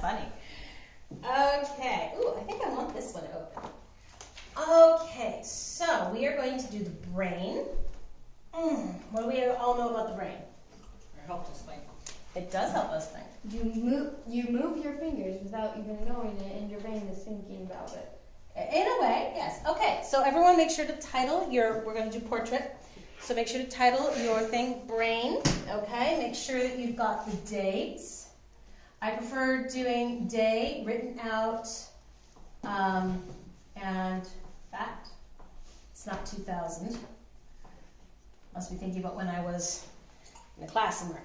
funny. Okay. Ooh, I think I want this one open. Okay, so we are going to do the brain. What do we all know about the brain? It helps us think. It does help us think. You move your fingers without even knowing it, and your brain is thinking about it. In a way, yes. Okay, so everyone make sure to title we're going to do portrait. So make sure to title your thing brain, okay? Make sure that you've got the dates. I prefer doing day written out and fact. It's not 2000. Must be thinking about when I was in the class somewhere.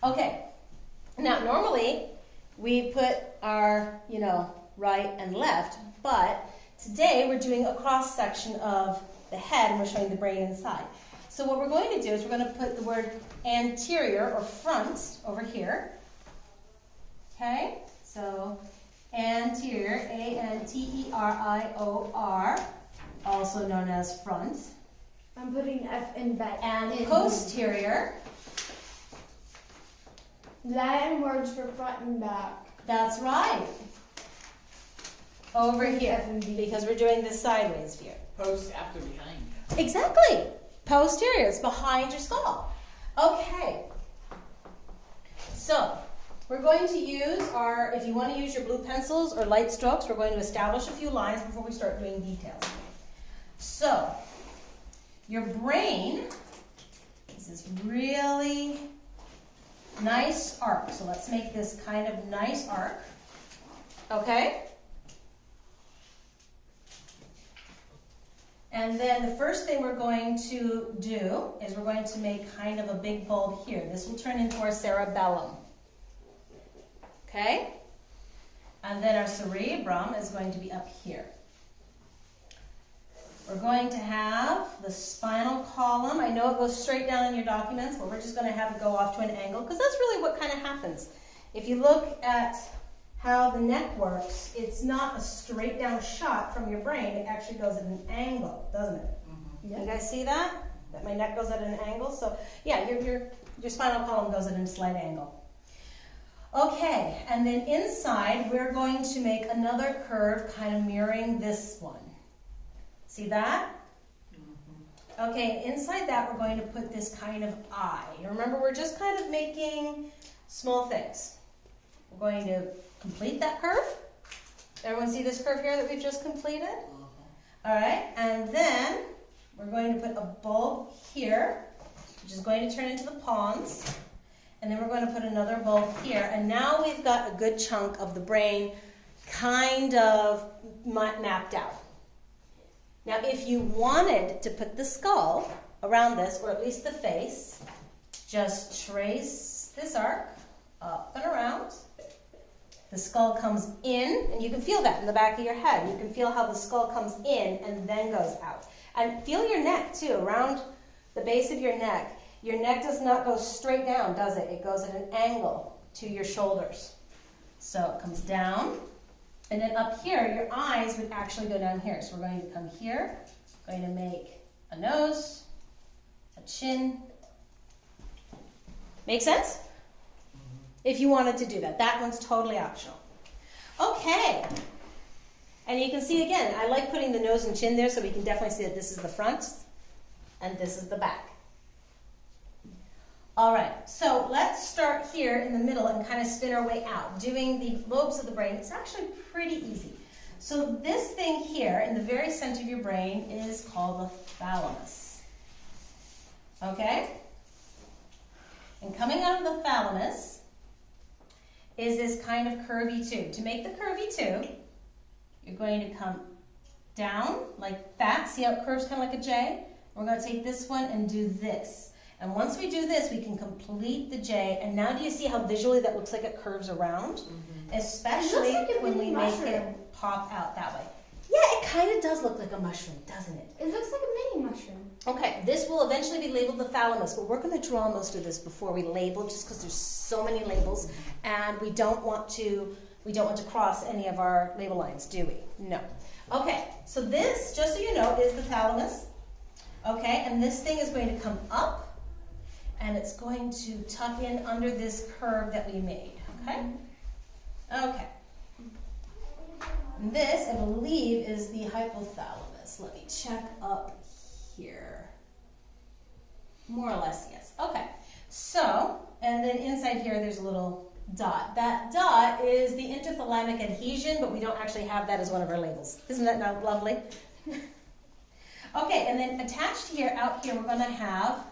Okay, now normally we put our, right and left, but today we're doing a cross section of the head and we're showing the brain inside. So what we're going to do is we're going to put the word anterior or front over here. Okay, so anterior, A-N-T-E-R-I-O-R, also known as front. I'm putting F in back. And posterior. Latin words for front and back. That's right. Over here, because we're doing this sideways view. Post after behind. Exactly. Posterior, it's behind your skull. Okay. So, we're going to use if you want to use your blue pencils or light strokes, we're going to establish a few lines before we start doing details. So, your brain is this really nice arc. So let's make this kind of nice arc. Okay? And then the first thing we're going to do is we're going to make kind of a big bulb here. This will turn into our cerebellum. Okay? And then our cerebrum is going to be up here. We're going to have the spinal column. I know it goes straight down in your documents, but we're just going to have it go off to an angle because that's really what kind of happens. If you look at how the neck works, it's not a straight down shot from your brain. It actually goes at an angle, doesn't it? Mm-hmm. Yeah. You guys see that? That my neck goes at an angle? So yeah, your spinal column goes at a slight angle. Okay, and then inside we're going to make another curve kind of mirroring this one. See that? Mm-hmm. Okay, inside that we're going to put this kind of eye. Remember, we're just kind of making small things. We're going to complete that curve. Everyone see this curve here that we've just completed? Mm-hmm. All right, and then we're going to put a bulb here, which is going to turn into the pons. And then we're going to put another bulb here. And now we've got a good chunk of the brain kind of mapped out. Now, if you wanted to put the skull around this, or at least the face, just trace this arc up and around. The skull comes in, and you can feel that in the back of your head. You can feel how the skull comes in and then goes out. And feel your neck, too, around the base of your neck. Your neck does not go straight down, does it? It goes at an angle to your shoulders. So it comes down. And then up here, your eyes would actually go down here. So we're going to come here, going to make a nose, a chin. Make sense? If you wanted to do that. That one's totally optional. Okay. And you can see again, I like putting the nose and chin there so we can definitely see that this is the front and this is the back. All right, so let's start here in the middle and kind of spin our way out. Doing the lobes of the brain, it's actually pretty easy. So this thing here in the very center of your brain is called the thalamus. Okay? And coming out of the thalamus is this kind of curvy tube. To make the curvy tube, you're going to come down like that. See how it curves kind of like a J? We're going to take this one and do this. And once we do this, we can complete the J. And now do you see how visually that looks like it curves around? Mm-hmm. Especially like when we make it pop out that way. Yeah, it kind of does look like a mushroom, doesn't it? It looks like a mini mushroom. Okay, this will eventually be labeled the thalamus, but we're going to draw most of this before we label, just because there's so many labels, and we don't want to cross any of our label lines, do we? No. Okay, so this, just so you know, is the thalamus. Okay, and this thing is going to come up. And it's going to tuck in under this curve that we made, okay? Okay. And this, I believe, is the hypothalamus. Let me check up here. More or less, yes. Okay. So, and then inside here, there's a little dot. That dot is the interthalamic adhesion, but we don't actually have that as one of our labels. Isn't that not lovely? Okay, and then attached here, out here, we're going to have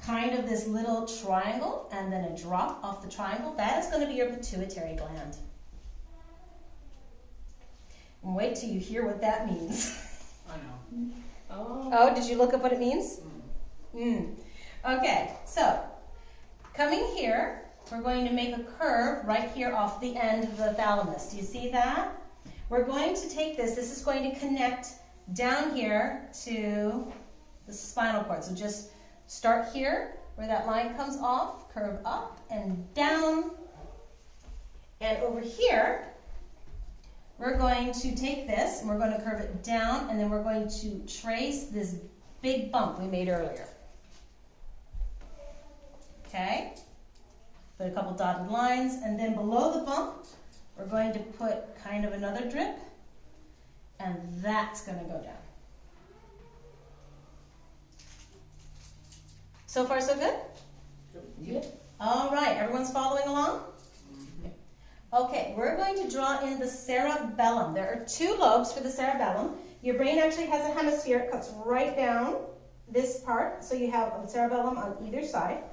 kind of this little triangle and then a drop off the triangle. That is going to be your pituitary gland. And wait till you hear what that means. I know. Oh, did you look up what it means? Okay, so coming here, we're going to make a curve right here off the end of the thalamus. Do you see that? We're going to take this. This is going to connect down here to the spinal cord. So just start here where that line comes off, curve up and down. And over here, we're going to take this and we're going to curve it down, and then we're going to trace this big bump we made earlier. Okay? Put a couple dotted lines, and then below the bump, we're going to put kind of another drip, and that's going to go down. So far, so good? Yep. All right, everyone's following along? Okay, we're going to draw in the cerebellum. There are two lobes for the cerebellum. Your brain actually has a hemisphere. It cuts right down this part, so you have the cerebellum on either side.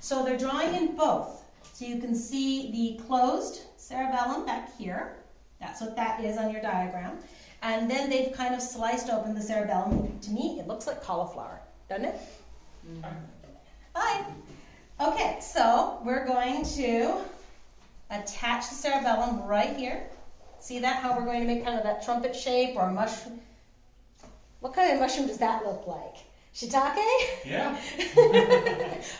So they're drawing in both. So you can see the closed cerebellum back here. That's what that is on your diagram. And then they've kind of sliced open the cerebellum. To me, it looks like cauliflower, doesn't it? Hi. Okay, so we're going to attach the cerebellum right here. See that? How we're going to make kind of that trumpet shape or mushroom. What kind of mushroom does that look like? Shiitake? Yeah.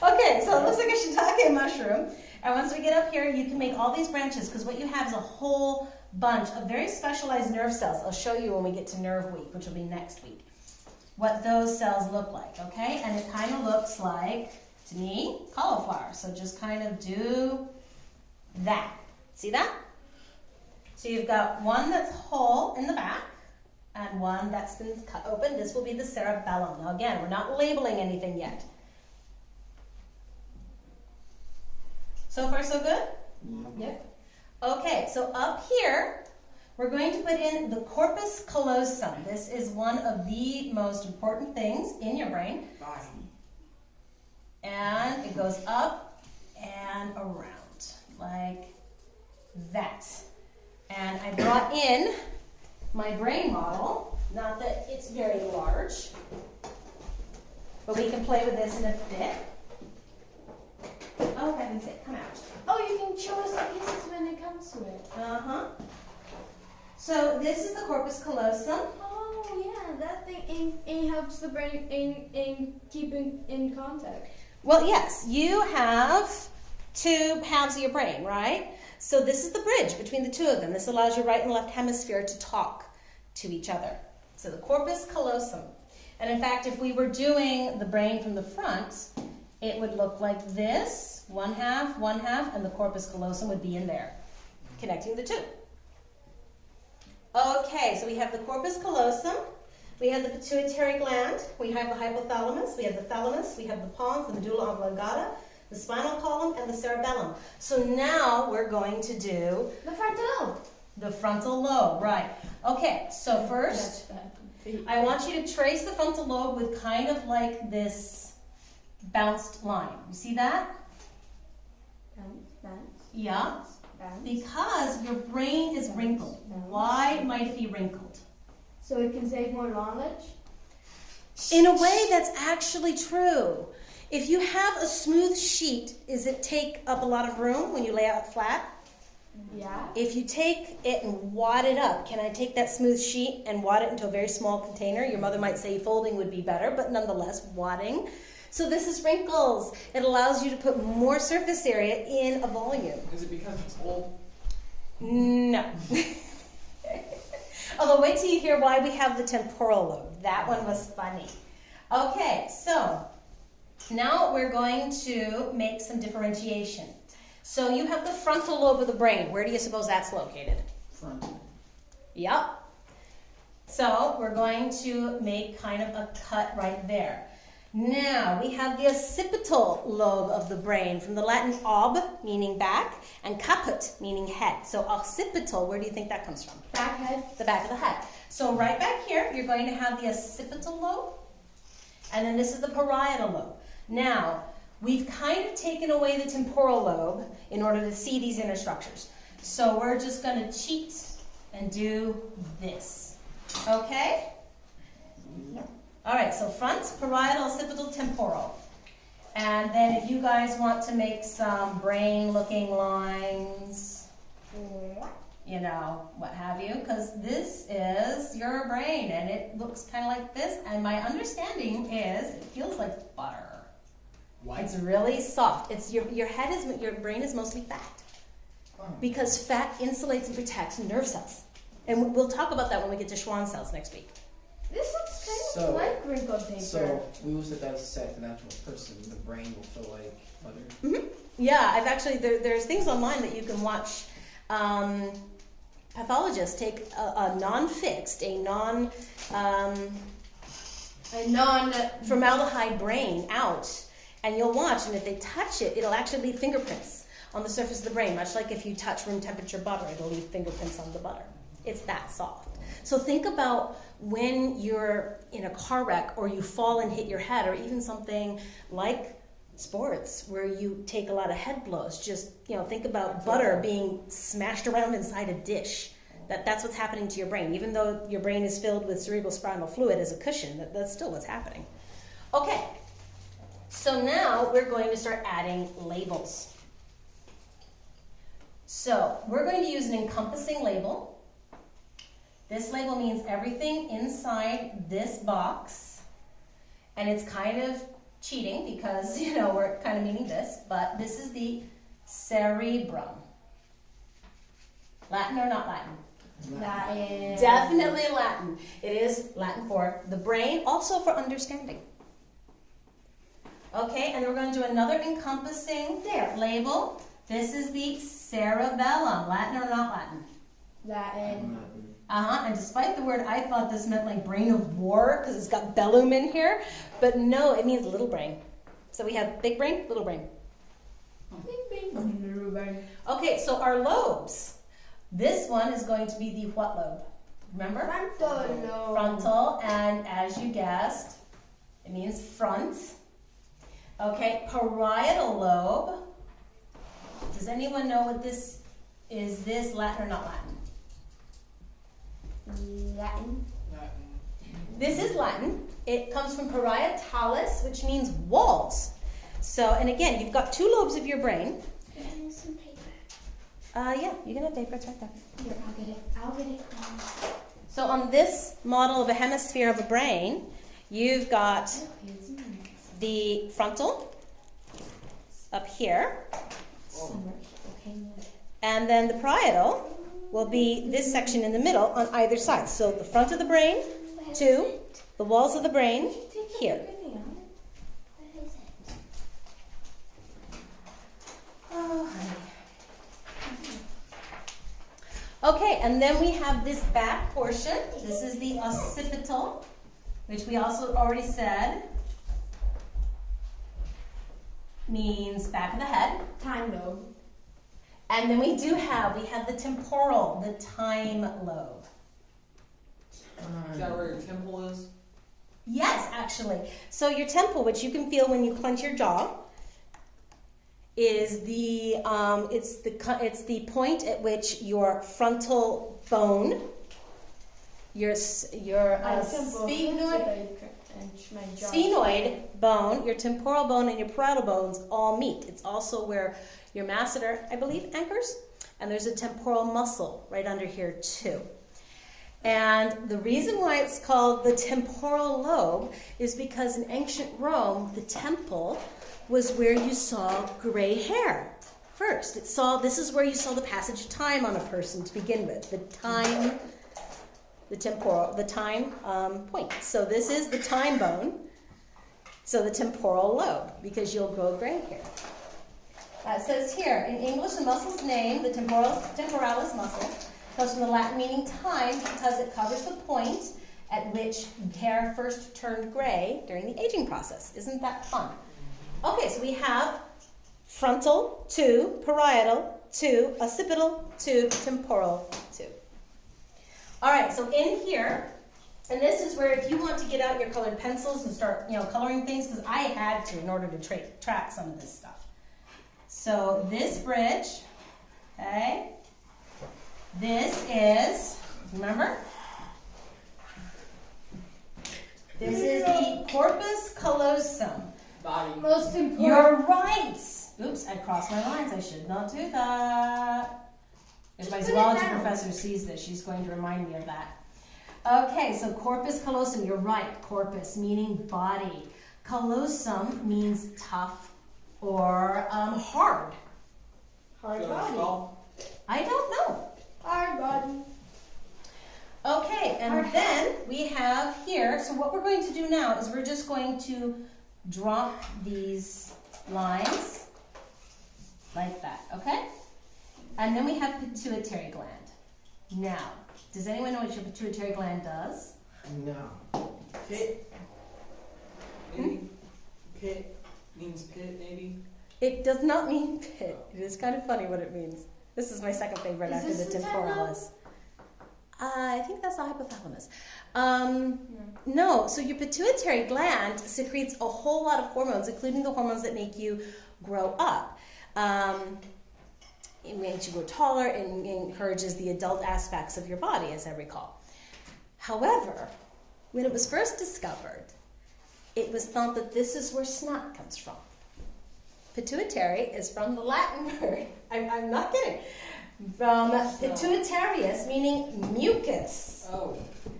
Okay, so it looks like a shiitake mushroom. And once we get up here, you can make all these branches, because what you have is a whole bunch of very specialized nerve cells. I'll show you when we get to nerve week, which will be next week, what those cells look like, okay? And it kind of looks like, to me, cauliflower. So just kind of do that. See that? So you've got one that's whole in the back and one that's been cut open. This will be the cerebellum. Now again, we're not labeling anything yet. So far, so good? Yep. Okay, so up here, we're going to put in the corpus callosum. This is one of the most important things in your brain. And it goes up and around, like that. And I brought in my brain model. Not that it's very large, but we can play with this in a bit. Oh, heaven's sake, come out. Oh, you can show us the pieces when it comes to it. Uh-huh. So this is the corpus callosum. Oh, yeah, that thing it helps the brain in keeping in contact. Well, yes, you have two halves of your brain, right? So this is the bridge between the two of them. This allows your right and left hemisphere to talk to each other. So the corpus callosum. And in fact, if we were doing the brain from the front, it would look like this, one half, and the corpus callosum would be in there, connecting the two. Okay, so we have the corpus callosum, we have the pituitary gland, we have the hypothalamus, we have the thalamus, we have the pons, the medulla oblongata, the spinal column, and the cerebellum. So now we're going to do The frontal lobe. the frontal lobe, right. Okay, so first, I want you to trace the frontal lobe with kind of like this bounced line. You see that? Bounce. Yeah. Bounce. Because your brain is wrinkled. Why might it be wrinkled? So it can save more knowledge? In a way, that's actually true. If you have a smooth sheet, does it take up a lot of room when you lay out flat? Yeah. If you take it and wad it up, can I take that smooth sheet and wad it into a very small container? Your mother might say folding would be better, but nonetheless, wadding. So this is wrinkles. It allows you to put more surface area in a volume. Is it because it's old? No. Although wait till you hear why we have the temporal lobe. That one was funny. Okay, so now we're going to make some differentiation. So you have the frontal lobe of the brain. Where do you suppose that's located? Front. Yep. So we're going to make kind of a cut right there. Now we have the occipital lobe of the brain, from the Latin ob, meaning back, and caput, meaning head. So occipital, where do you think that comes from? Back head. The back of the head. So right back here, you're going to have the occipital lobe, and then this is the parietal lobe. Now, we've kind of taken away the temporal lobe in order to see these inner structures. So we're just going to cheat and do this. Okay? All right, so front, parietal, occipital, temporal. And then if you guys want to make some brain-looking lines, you know, what have you, because this is your brain, and it looks kind of like this, and my understanding is it feels like butter. Why? It's really soft. It's your brain is mostly fat, because fat insulates and protects nerve cells. And we'll talk about that when we get to Schwann cells next week. This looks kind So- of like wrinkled paper. So if we was to dissect an actual person, the brain will feel like butter. Mm-hmm. Yeah, I've actually, there's things online that you can watch. Pathologists take a non-fixed, a non-formaldehyde brain out, and you'll watch, and if they touch it, it'll actually leave fingerprints on the surface of the brain, much like if you touch room temperature butter, it'll leave fingerprints on the butter. It's that soft. So think about when you're in a car wreck, or you fall and hit your head, or even something like sports where you take a lot of head blows. Just, you know, think about butter being smashed around inside a dish. That's what's happening to your brain. Even though your brain is filled with cerebral spinal fluid as a cushion, that's still what's happening. Okay, so now we're going to start adding labels. So we're going to use an encompassing label. This label means everything inside this box, and it's kind of cheating because, you know, we're kind of meaning this, but this is the cerebrum. Latin or not Latin? Latin. Definitely Latin. It is Latin for the brain, also for understanding. Okay, and we're going to do another encompassing label. This is the cerebellum. Latin or not Latin? Latin. And despite the word, I thought this meant like brain of war because it's got bellum in here, but no, it means little brain. So we have big brain, little brain. Okay, so our lobes. This one is going to be the what lobe? Remember? Frontal lobe. Frontal, and as you guessed, it means front. Okay, parietal lobe. Does anyone know what this is? This Latin or not Latin? Latin. This is Latin. It comes from parietalis, which means walls. So, and again, you've got two lobes of your brain. Some paper. Yeah, you can have paper. It's right there. Here, I'll get it. So on this model of a hemisphere of a brain, you've got the frontal up here, and then the parietal will be this section in the middle on either side. So the front of the brain to the walls of the brain here. Oh, honey. Okay, and then we have this back portion. This is the occipital, which we also already said means back of the head. Time lobe. And then we have the temporal, the time lobe. Is that where your temple is? Yes, actually. So your temple, which you can feel when you clench your jaw, is the it's the point at which your frontal bone, your sphenoid bone, your temporal bone, and your parietal bones all meet. It's also where your masseter, I believe, anchors, and there's a temporal muscle right under here too. And the reason why it's called the temporal lobe is because in ancient Rome, the temple was where you saw gray hair first. This is where you saw the passage of time on a person to begin with, the time point. So this is the time bone, so the temporal lobe, because you'll grow gray hair. It says here, in English, the muscle's name, the temporalis muscle, comes from the Latin meaning time because it covers the point at which hair first turned gray during the aging process. Isn't that fun? Okay, so we have frontal, 2, parietal, 2, occipital, 2, temporal, 2. All right, so in here, and this is where if you want to get out your colored pencils and start, coloring things, because I had to in order to track some of this stuff. So this bridge, okay, this is, remember? This is the corpus callosum. Body. Most important. You're right. Oops, I crossed my lines. I should not do that. If my Just put it zoology down. professor sees this, she's going to remind me of that. Okay, so corpus callosum, you're right. Corpus meaning body. Callosum means tough or hard. Hard So body. skull. I don't know. Hard body. Okay, and Hard then we have here, so what we're going to do now is we're just going to drop these lines like that, okay? And then we have pituitary gland. Now, does anyone know what your pituitary gland does? No. Pit. Maybe. Pit means pit, maybe. It does not mean pit. It is kind of funny what it means. This is my second favorite Is after this the the temporalis. I think that's the hypothalamus. No. No, so your pituitary gland secretes a whole lot of hormones, including the hormones that make you grow up. It makes you grow taller and encourages the adult aspects of your body, as I recall. However, when it was first discovered, it was thought that this is where snot comes from. Pituitary is from the Latin word, I'm not kidding, from pituitarius, meaning mucus. Oh.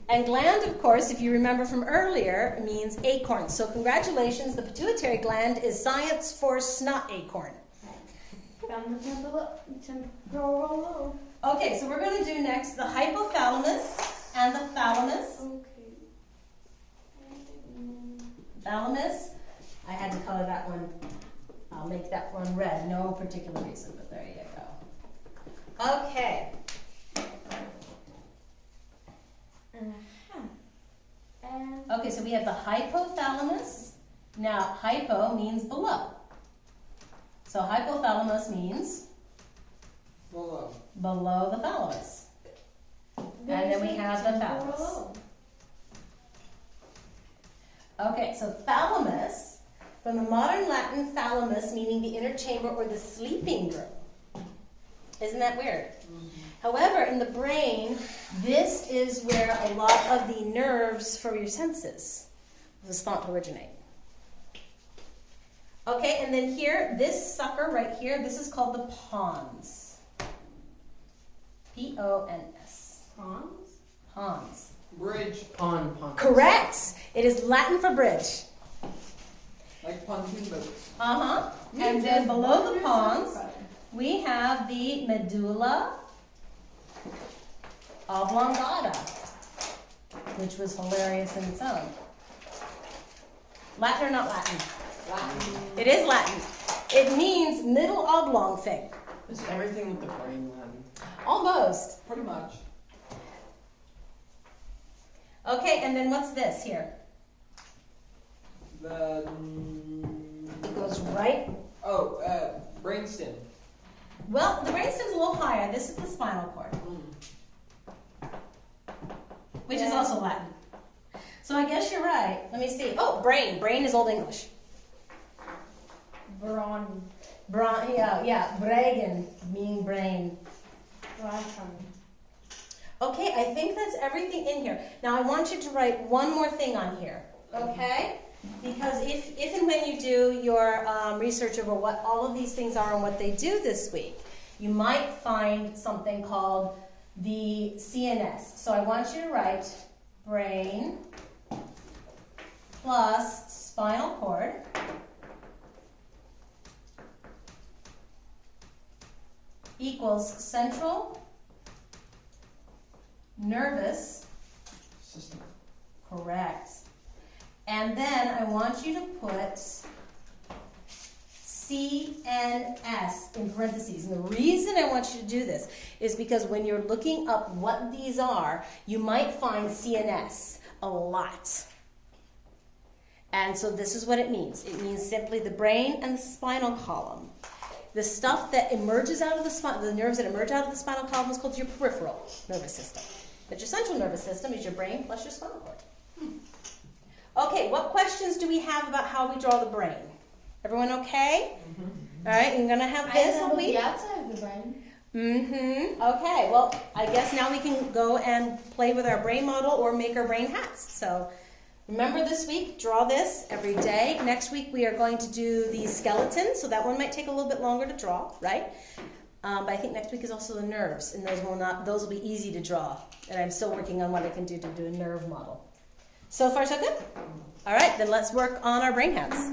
And gland, of course, if you remember from earlier, means acorn. So congratulations, the pituitary gland is science for snot acorn. Found the temporal. Okay, so we're going to do next the hypothalamus and the thalamus. Okay. Thalamus, I had to color that one. I'll make that one red. No particular reason, but there you go. Okay. Okay, so we have the hypothalamus. Now, hypo means below. So hypothalamus means Below. below the thalamus. And then we have the thalamus. Okay, so thalamus, from the modern Latin thalamus, meaning the inner chamber or the sleeping room. Isn't that weird? Mm-hmm. However, in the brain, this is where a lot of the nerves for your senses was thought to originate. Okay, and then here, this sucker right here, this is called the pons. P-O-N-S. Pons? Pons. Bridge. Pon. Correct. It is Latin for bridge. Like pontoon boats. Uh-huh. And then below the pons, we have the medulla oblongata, which was hilarious in its own. Latin or not Latin? Latin. It is Latin. It means middle oblong thing. Is everything with the brain Latin? Almost. Pretty much. Okay, and then what's this here? The. It goes right. Brainstem. Well, the brainstem's a little higher. This is the spinal cord, which is also Latin. So I guess you're right. Let me see. Oh, brain. Brain is Old English. Brawn. Yeah. Bragen, meaning brain. Okay, I think that's everything in here. Now I want you to write one more thing on here, okay? Because if and when you do your research over what all of these things are and what they do this week, you might find something called the CNS. So I want you to write brain plus spinal cord equals central nervous System. correct. And then I want you to put CNS in parentheses. And the reason I want you to do this is because when you're looking up what these are, you might find CNS a lot. And so this is what it means. It means simply the brain and the spinal column. The stuff that emerges out of the nerves that emerge out of the spinal column is called your peripheral nervous system. But your central nervous system is your brain plus your spinal cord. Okay, what questions do we have about how we draw the brain? Everyone okay? All right, you're going to have this all week. The outside of the brain. Okay, well, I guess now we can go and play with our brain model or make our brain hats. So remember this week, draw this every day. Next week we are going to do the skeleton, so that one might take a little bit longer to draw, right? But I think next week is also the nerves, and those will be easy to draw. And I'm still working on what I can do to do a nerve model. So far, so good? All right, then let's work on our brain hats.